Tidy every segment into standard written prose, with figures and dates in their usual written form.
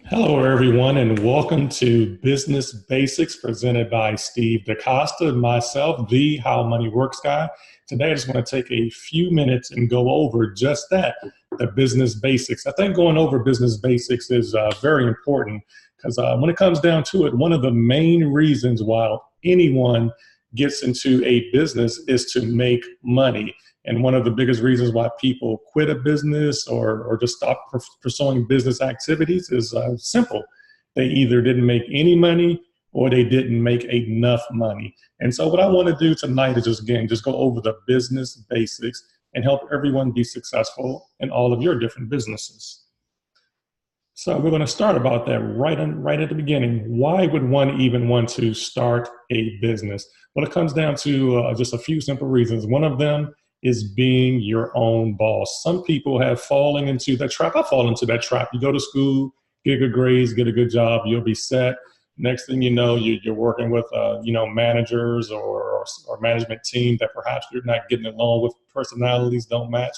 Hello, everyone, and welcome to Business Basics presented by Steve DaCosta and myself, the How Money Works guy. Today, I just want to take a few minutes and go over just that, the business basics. I think going over business basics is very important because when it comes down to it, one of the main reasons why anyone gets into a business is to make money. And one of the biggest reasons why people quit a business or just stop pursuing business activities is simple. They either didn't make any money or they didn't make enough money. And so what I want to do tonight is just go over the business basics and help everyone be successful in all of your different businesses. So we're going to start about that right at the beginning. Why would one even want to start a business? Well, it comes down to just a few simple reasons. One of them is being your own boss. Some people have fallen into that trap. I fall into that trap. You go to school, get good grades, get a good job, you'll be set. Next thing you know, you're working with managers or management team that perhaps you're not getting along with, personalities don't match,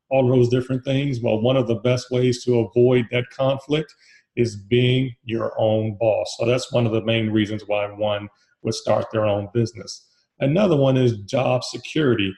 all those different things. Well, one of the best ways to avoid that conflict is being your own boss. So that's one of the main reasons why one would start their own business. Another one is job security.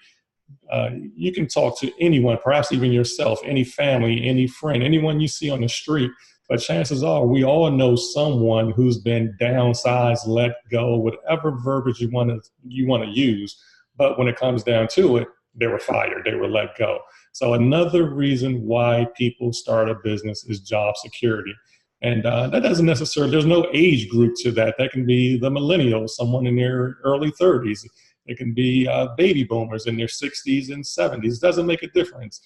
You can talk to anyone, perhaps even yourself, any family, any friend, anyone you see on the street. But chances are we all know someone who's been downsized, let go, whatever verbiage you want to use. But when it comes down to it, they were fired, they were let go. So another reason why people start a business is job security. And that doesn't necessarily, there's no age group to that. That can be the millennials, someone in their early 30s. It can be baby boomers in their 60s and 70s. It doesn't make a difference.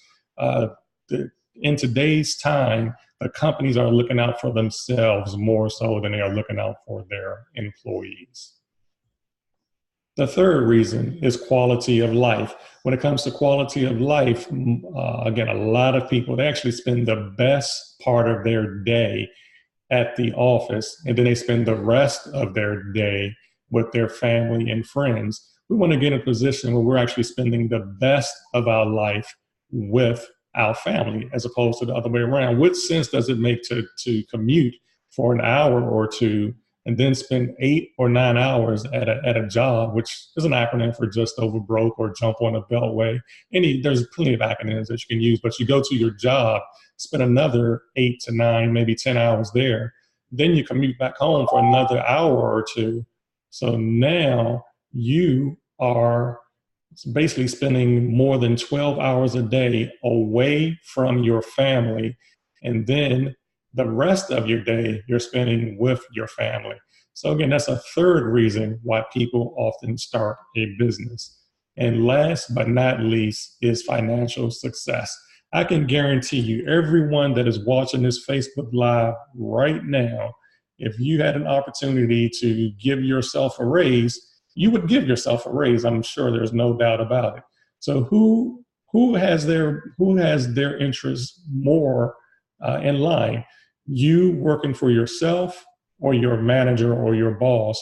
In today's time, the companies are looking out for themselves more so than they are looking out for their employees. The third reason is quality of life. When it comes to quality of life, again, a lot of people, they actually spend the best part of their day at the office, and then they spend the rest of their day with their family and friends. We want to get in a position where we're actually spending the best of our life with our family as opposed to the other way around. What sense does it make to commute for an hour or two and then spend 8 or 9 hours at a job, which is an acronym for just over broke or jump on a beltway? There's plenty of acronyms that you can use, but you go to your job, spend another 8 to 9, maybe 10 hours there. Then you commute back home for another hour or two. So now you are basically spending more than 12 hours a day away from your family. And then the rest of your day, you're spending with your family. So again, that's a third reason why people often start a business. And last but not least is financial success. I can guarantee you, everyone that is watching this Facebook Live right now, if you had an opportunity to give yourself a raise, you would give yourself a raise. I'm sure there's no doubt about it. So who has their interests more in line? You working for yourself or your manager or your boss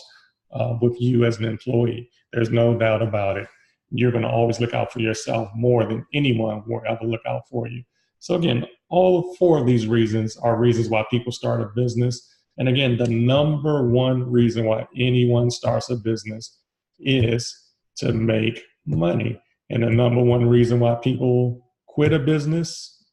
with you as an employee? There's no doubt about it. You're going to always look out for yourself more than anyone will ever look out for you. So again, all 4 of these reasons are reasons why people start a business. And again, the number one reason why anyone starts a business is to make money. And the number one reason why people quit a business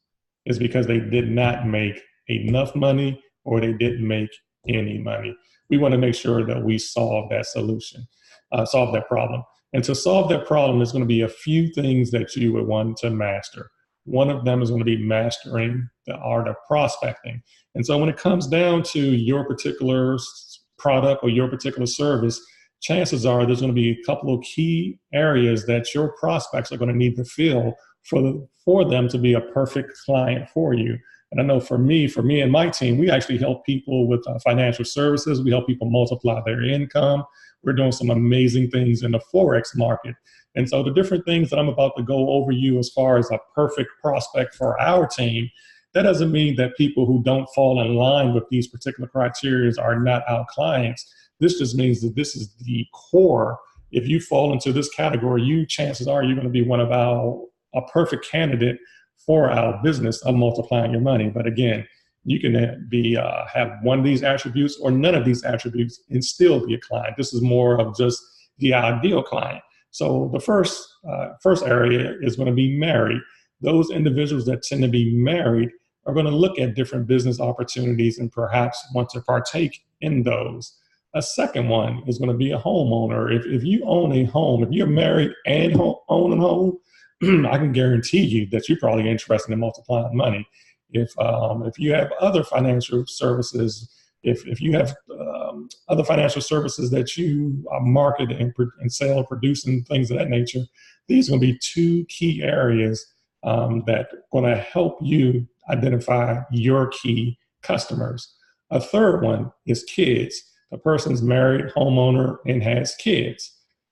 is because they did not make enough money or they didn't make any money. We want to make sure that we solve that solve that problem. And to solve that problem, there's going to be a few things that you would want to master. One of them is going to be mastering the art of prospecting. And so when it comes down to your particular product or your particular service, chances are there's going to be a couple of key areas that your prospects are going to need to fill for them to be a perfect client for you. And I know for me and my team, we actually help people with financial services. We help people multiply their income. We're doing some amazing things in the Forex market. And so the different things that I'm about to go over you as far as a perfect prospect for our team, that doesn't mean that people who don't fall in line with these particular criteria are not our clients. This just means that this is the core. If you fall into this category, chances are you're going to be a perfect candidate for our business of multiplying your money. But again, You can have one of these attributes or none of these attributes and still be a client. This is more of just the ideal client. So the first area is going to be married. Those individuals that tend to be married are going to look at different business opportunities and perhaps want to partake in those. A second one is going to be a homeowner. If you own a home, if you're married and own a home, I can guarantee you that you're probably interested in multiplying money. If you have other financial services, if you have other financial services that you market and sell or produce and things of that nature, these are going to be two key areas that are going to help you identify your key customers. A third one is kids. A person's married, homeowner, and has kids.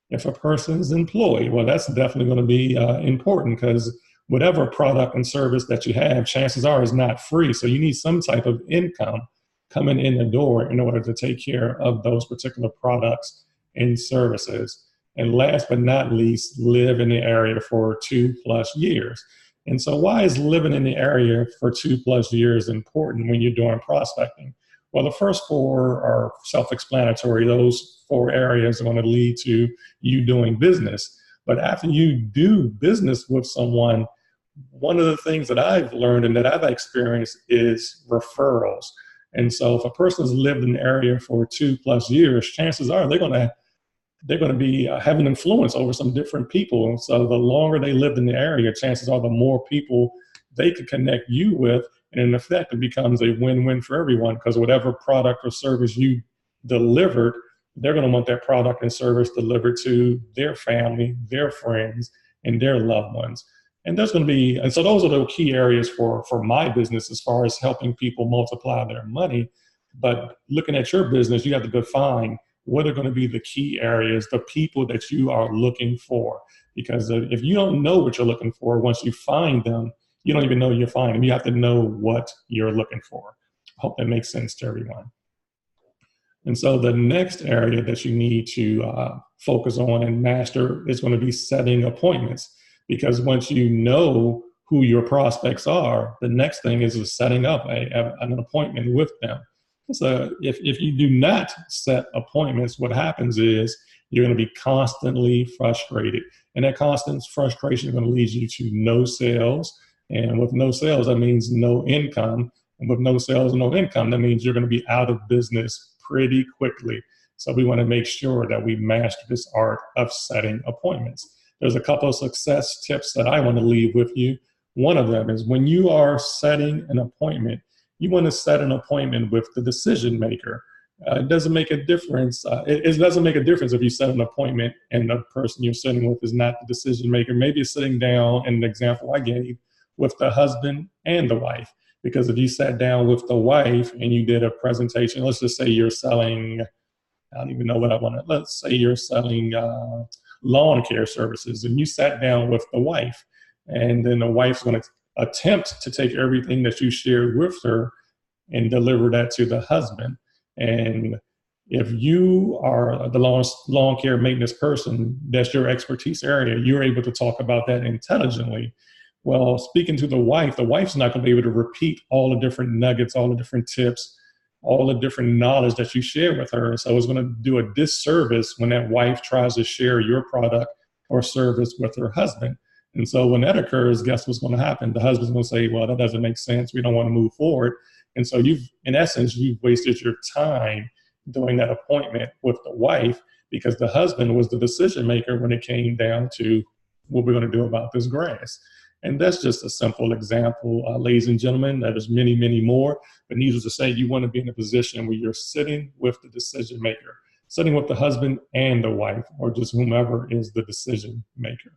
If a person's employed, well, that's definitely going to be important, because whatever product and service that you have, chances are is not free. So you need some type of income coming in the door in order to take care of those particular products and services. And last but not least, live in the area for 2+ years. And so why is living in the area for 2+ years important when you're doing prospecting? Well, the first four are self-explanatory. Those four areas are going to lead to you doing business. But after you do business with someone, one of the things that I've learned and that I've experienced is referrals. And so if a person's lived in the area for 2+ years, chances are they're going to be having influence over some different people. And so the longer they lived in the area, chances are the more people they could connect you with. And in effect, it becomes a win-win for everyone, because whatever product or service you delivered, they're going to want that product and service delivered to their family, their friends, and their loved ones. And there's going to be, and so those are the key areas for my business as far as helping people multiply their money. But looking at your business, you have to define what are going to be the key areas, the people that you are looking for. Because if you don't know what you're looking for, once you find them, you don't even know you're finding them. You have to know what you're looking for. I hope that makes sense to everyone. And so the next area that you need to focus on and master is going to be setting appointments. Because once you know who your prospects are, the next thing is setting up an appointment with them. So if you do not set appointments, what happens is you're going to be constantly frustrated. And that constant frustration is going to lead you to no sales. And with no sales, that means no income. And with no sales and no income, that means you're going to be out of business pretty quickly. So we want to make sure that we master this art of setting appointments. There's a couple of success tips that I want to leave with you. One of them is when you are setting an appointment, you want to set an appointment with the decision maker. It doesn't make a difference. It doesn't make a difference if you set an appointment and the person you're sitting with is not the decision maker. Maybe it's sitting down, in the example I gave, with the husband and the wife. Because if you sat down with the wife and you did a presentation, let's just say you're selling, I don't even know what I want to, let's say you're selling lawn care services, and you sat down with the wife, and then the wife's going to attempt to take everything that you shared with her and deliver that to the husband. And if you are the lawn care maintenance person, that's your expertise area, you're able to talk about that intelligently. Well, speaking to the wife's not going to be able to repeat all the different nuggets, all the different tips, all the different knowledge that you share with her. So it's going to do a disservice when that wife tries to share your product or service with her husband. And so when that occurs, guess what's going to happen? The husband's going to say, well, that doesn't make sense. We don't want to move forward. And so you've wasted your time doing that appointment with the wife, because the husband was the decision maker when it came down to what we're going to do about this grass. And that's just a simple example, ladies and gentlemen. There's many, many more. But needless to say, you want to be in a position where you're sitting with the decision maker, sitting with the husband and the wife, or just whomever is the decision maker.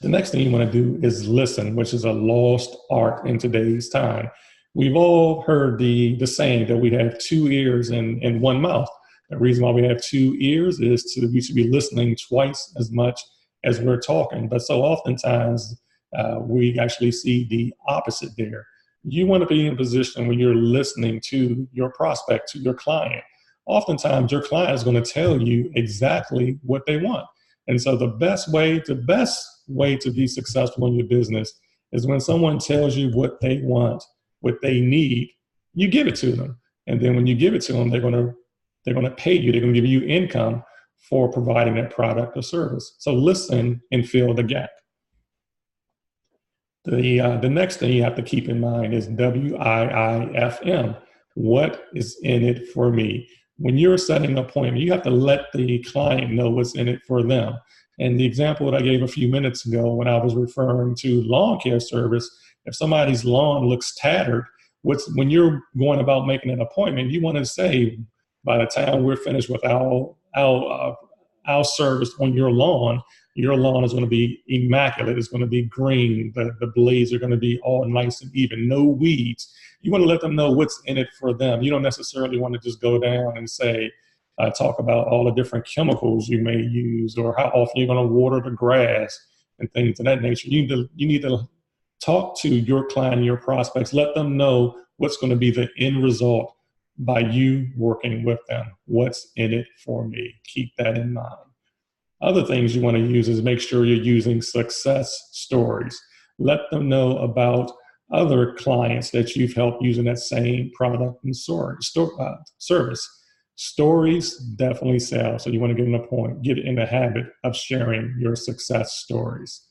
The next thing you want to do is listen, which is a lost art in today's time. We've all heard the saying that we have 2 ears and 1 mouth. The reason why we have 2 ears is we should be listening twice as much as we're talking. But so oftentimes, we actually see the opposite there. You want to be in a position when you're listening to your prospect, to your client. Oftentimes, your client is going to tell you exactly what they want. And so the best way to be successful in your business is when someone tells you what they want, what they need, you give it to them. And then when you give it to them, they're gonna pay you. They're gonna give you income for providing that product or service. So listen and fill the gap. The next thing you have to keep in mind is WIIFM. What is in it for me? When you're setting an appointment, you have to let the client know what's in it for them. And the example that I gave a few minutes ago when I was referring to lawn care service, if somebody's lawn looks tattered, when you're going about making an appointment, you want to say, by the time we're finished with our service on your lawn is going to be immaculate. It's going to be green. The blades are going to be all nice and even, no weeds. You want to let them know what's in it for them. You don't necessarily want to just go down and say, talk about all the different chemicals you may use or how often you're going to water the grass and things of that nature. You need to talk to your client and your prospects. Let them know what's going to be the end result by you working with them. What's in it for me? Keep that in mind. Other things you want to use is make sure you're using success stories. Let them know about other clients that you've helped using that same product and service. Stories definitely sell. So you want to get in the habit of sharing your success stories.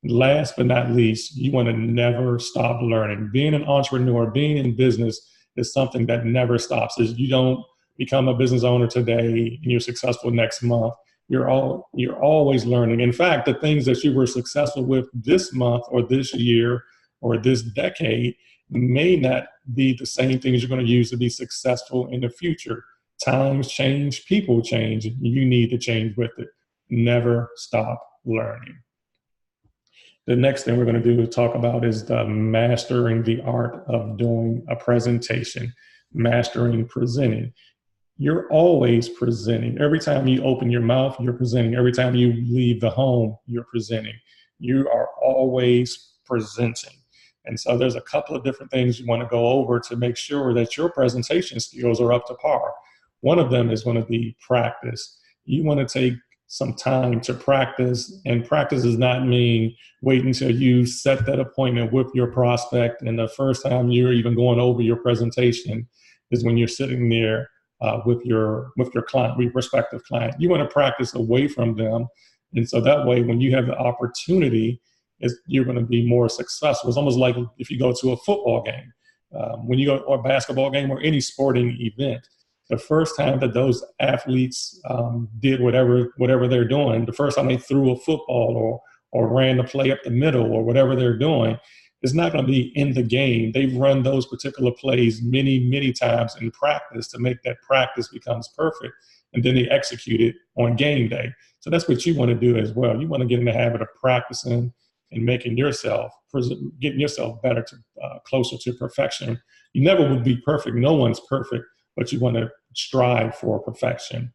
Last but not least, you want to never stop learning. Being an entrepreneur, being in business is something that never stops. You don't become a business owner today and you're successful next month. You're always learning. In fact, the things that you were successful with this month or this year or this decade may not be the same things you're going to use to be successful in the future. Times change, people change. You need to change with it. Never stop learning. The next thing we're going to talk about is the mastering the art of doing a presentation, mastering presenting. You're always presenting. Every time you open your mouth, you're presenting. Every time you leave the home, you're presenting. You are always presenting. And so there's a couple of different things you want to go over to make sure that your presentation skills are up to par. One of them is going to be practice. You want to take some time to practice, and practice does not mean wait until you set that appointment with your prospect and the first time you're even going over your presentation is when you're sitting there with your client, with your prospective client. You want to practice away from them, and so that way when you have the opportunity, you're going to be more successful. It's almost like if you go to a football game, when you go or a basketball game or any sporting event. The first time that those athletes did whatever they're doing, the first time they threw a football or ran the play up the middle or whatever they're doing, is not going to be in the game. They've run those particular plays many, many times in practice to make that practice becomes perfect. And then they execute it on game day. So that's what you want to do as well. You want to get in the habit of practicing and getting yourself better closer to perfection. You never will be perfect. No one's perfect, but you want to strive for perfection.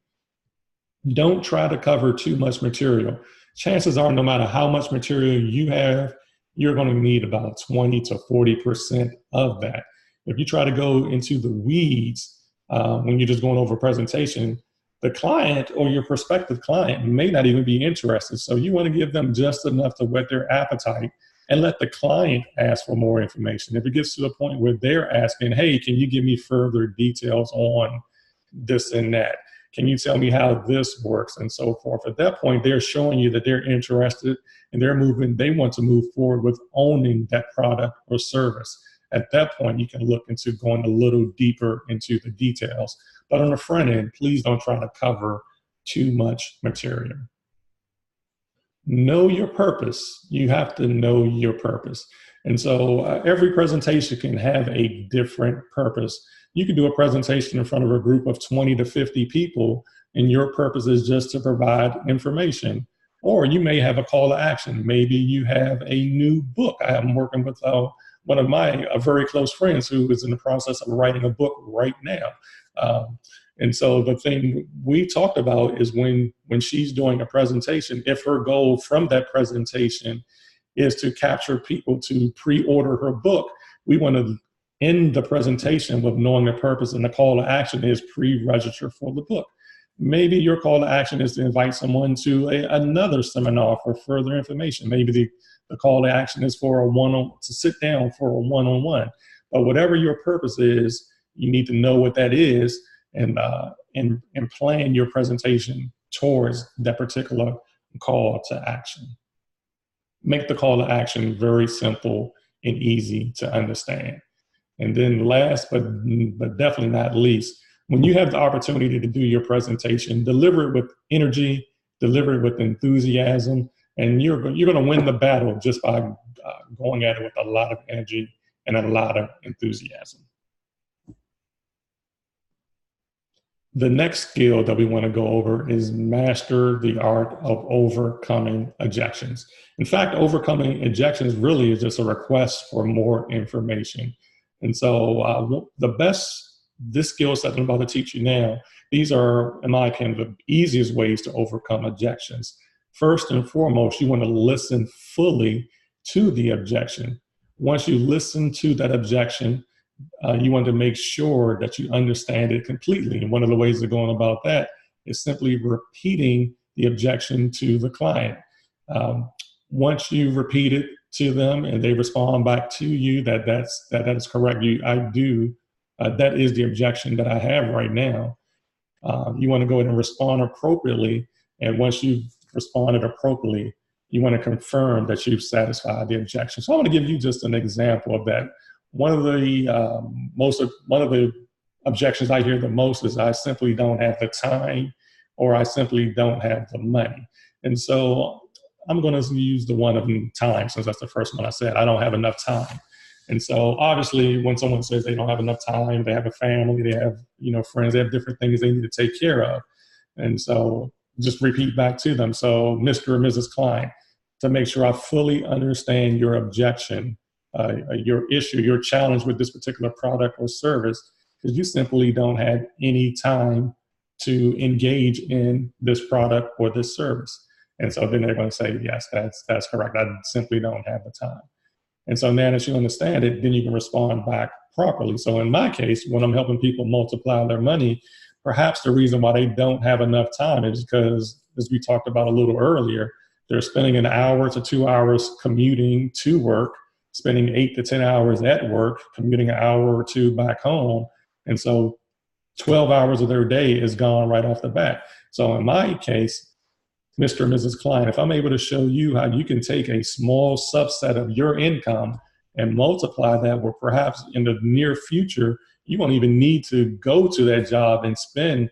Don't try to cover too much material. Chances are, no matter how much material you have, you're going to need about 20 to 40% of that. If you try to go into the weeds when you're just going over a presentation, the client or your prospective client may not even be interested. So you want to give them just enough to whet their appetite and let the client ask for more information. If it gets to the point where they're asking, hey, can you give me further details on this and that? Can you tell me how this works and so forth? At that point, they're showing you that they're interested and they want to move forward with owning that product or service. At that point, you can look into going a little deeper into the details. But on the front end, please don't try to cover too much material. Know your purpose. You have to know your purpose. And so every presentation can have a different purpose. You can do a presentation in front of a group of 20 to 50 people, and your purpose is just to provide information. Or you may have a call to action. Maybe you have a new book. I am working with one of my very close friends who is in the process of writing a book right now. And so the thing we talked about is when she's doing a presentation, if her goal from that presentation is to capture people to pre-order her book, we want to end the presentation with knowing the purpose, and the call to action is pre-register for the book. Maybe your call to action is to invite someone to another seminar for further information. Maybe the call to action is for to sit down for a one-on-one. But whatever your purpose is, you need to know what that is, and plan your presentation towards that particular call to action. Make the call to action very simple and easy to understand. And then last, but definitely not least, when you have the opportunity to do your presentation, deliver it with energy, deliver it with enthusiasm, and you're going to win the battle just by going at it with a lot of energy and a lot of enthusiasm. The next skill that we want to go over is master the art of overcoming objections. In fact, overcoming objections really is just a request for more information. And so this skill set I'm about to teach you now, these are, in my opinion, the easiest ways to overcome objections. First and foremost, you want to listen fully to the objection. Once you listen to that objection, you want to make sure that you understand it completely. And one of the ways of going about that is simply repeating the objection to the client. Once you repeat it to them and they respond back to you that is correct, that is the objection that I have right now. You want to go ahead and respond appropriately. And once you've responded appropriately, you want to confirm that you've satisfied the objection. So I want to give you just an example of that. One of the objections I hear the most is I simply don't have the time, or I simply don't have the money. And so I'm going to use the one of time, since that's the first one I said. I don't have enough time. And so obviously when someone says they don't have enough time, they have a family, they have, friends, they have different things they need to take care of. And so just repeat back to them. So Mr. or Mrs. Klein, to make sure I fully understand your objection, your issue, your challenge with this particular product or service, because you simply don't have any time to engage in this product or this service. And so then they're going to say, yes, that's correct. I simply don't have the time. And so now that you understand it, then you can respond back properly. So in my case, when I'm helping people multiply their money, perhaps the reason why they don't have enough time is because, as we talked about a little earlier, they're spending 1 hour to 2 hours commuting to work, spending 8 to 10 hours at work, commuting 1 hour or 2 back home. And so 12 hours of their day is gone right off the bat. So in my case, Mr. and Mrs. Klein, if I'm able to show you how you can take a small subset of your income and multiply that, where perhaps in the near future, you won't even need to go to that job and spend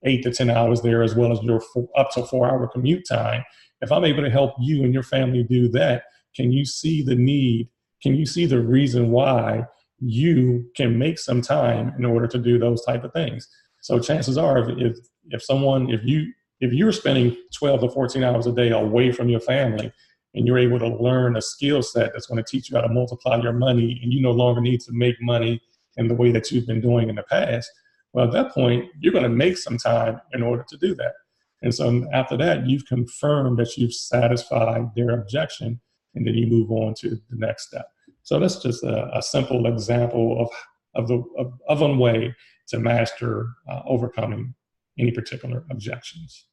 8 to 10 hours there, as well as your up to 4-hour commute time. If I'm able to help you and your family do that, can you see the need? Can you see the reason why you can make some time in order to do those type of things? So chances are, if you're spending 12 to 14 hours a day away from your family, and you're able to learn a skill set that's going to teach you how to multiply your money, and you no longer need to make money in the way that you've been doing in the past, well, at that point, you're going to make some time in order to do that. And so after that, you've confirmed that you've satisfied their objection, and then you move on to the next step. So that's just a simple example of one way to master overcoming any particular objections.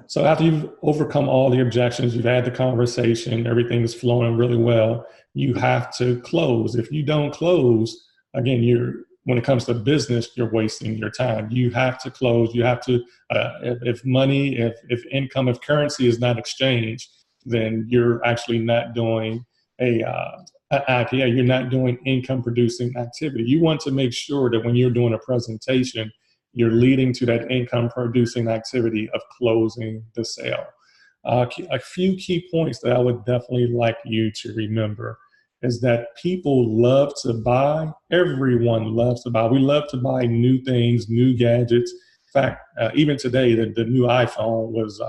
So after you've overcome all the objections, you've had the conversation, everything is flowing really well, you have to close. If you don't close, again, when it comes to business, you're wasting your time. You have to close. You have to, if money, if income, if currency is not exchanged, then you're actually not doing a IPA. You're not doing income producing activity. You want to make sure that when you're doing a presentation, you're leading to that income producing activity of closing the sale. A few key points that I would definitely like you to remember is that people love to buy. Everyone loves to buy. We love to buy new things, new gadgets. In fact, even today, the new iPhone was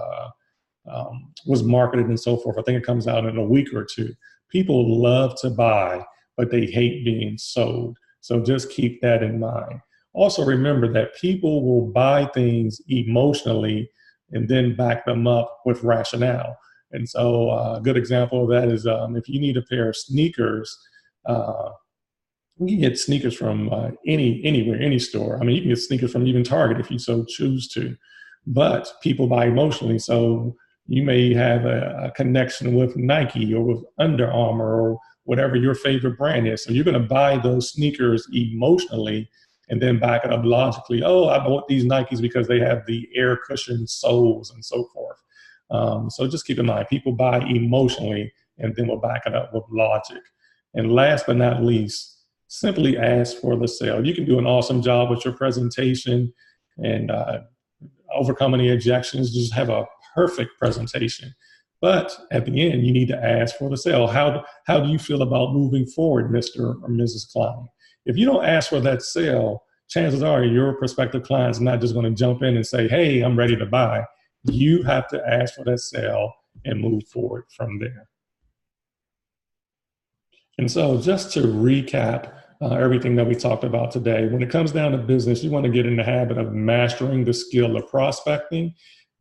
marketed and so forth. I think it comes out in a week or two. People love to buy, but they hate being sold. So just keep that in mind. Also remember that people will buy things emotionally and then back them up with rationale. And so a good example of that is if you need a pair of sneakers, you can get sneakers from anywhere, any store. I mean, you can get sneakers from even Target if you so choose to. But people buy emotionally. So you may have a connection with Nike or with Under Armour whatever your favorite brand is. So you're going to buy those sneakers emotionally and then back it up logically. Oh, I bought these Nikes because they have the air cushion soles and so forth. So just keep in mind, people buy emotionally and then we'll back it up with logic. And last but not least, simply ask for the sale. You can do an awesome job with your presentation and overcome any objections, just have a perfect presentation. But at the end, you need to ask for the sale. How do you feel about moving forward, Mr. or Mrs. Klein? If you don't ask for that sale, chances are your prospective client's not just going to jump in and say, hey, I'm ready to buy. You have to ask for that sale and move forward from there. And so just to recap everything that we talked about today, when it comes down to business, you want to get in the habit of mastering the skill of prospecting,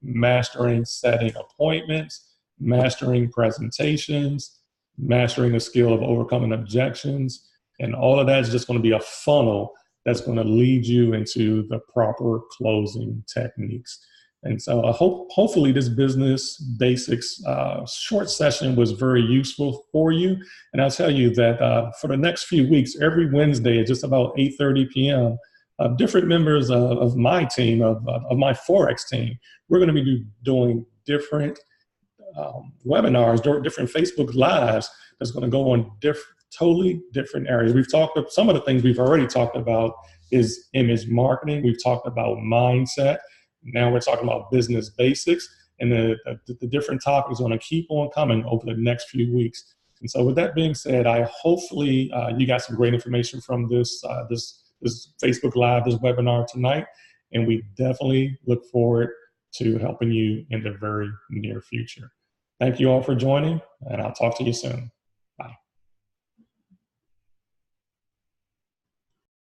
mastering setting appointments, mastering presentations, mastering the skill of overcoming objections. And all of that is just going to be a funnel that's going to lead you into the proper closing techniques. And so I hopefully this business basics short session was very useful for you. And I'll tell you that for the next few weeks, every Wednesday at just about 8:30 p.m., different members of my team, of my Forex team, we're going to be doing different webinars, different Facebook Lives that's going to go on totally different areas. We've talked about some of the things we've already talked about is image marketing. We've talked about mindset. Now we're talking about business basics, and the different topics are going to keep on coming over the next few weeks. And so with that being said, I hopefully you got some great information from this Facebook Live, this webinar tonight, and we definitely look forward to helping you in the very near future. Thank you all for joining, and I'll talk to you soon.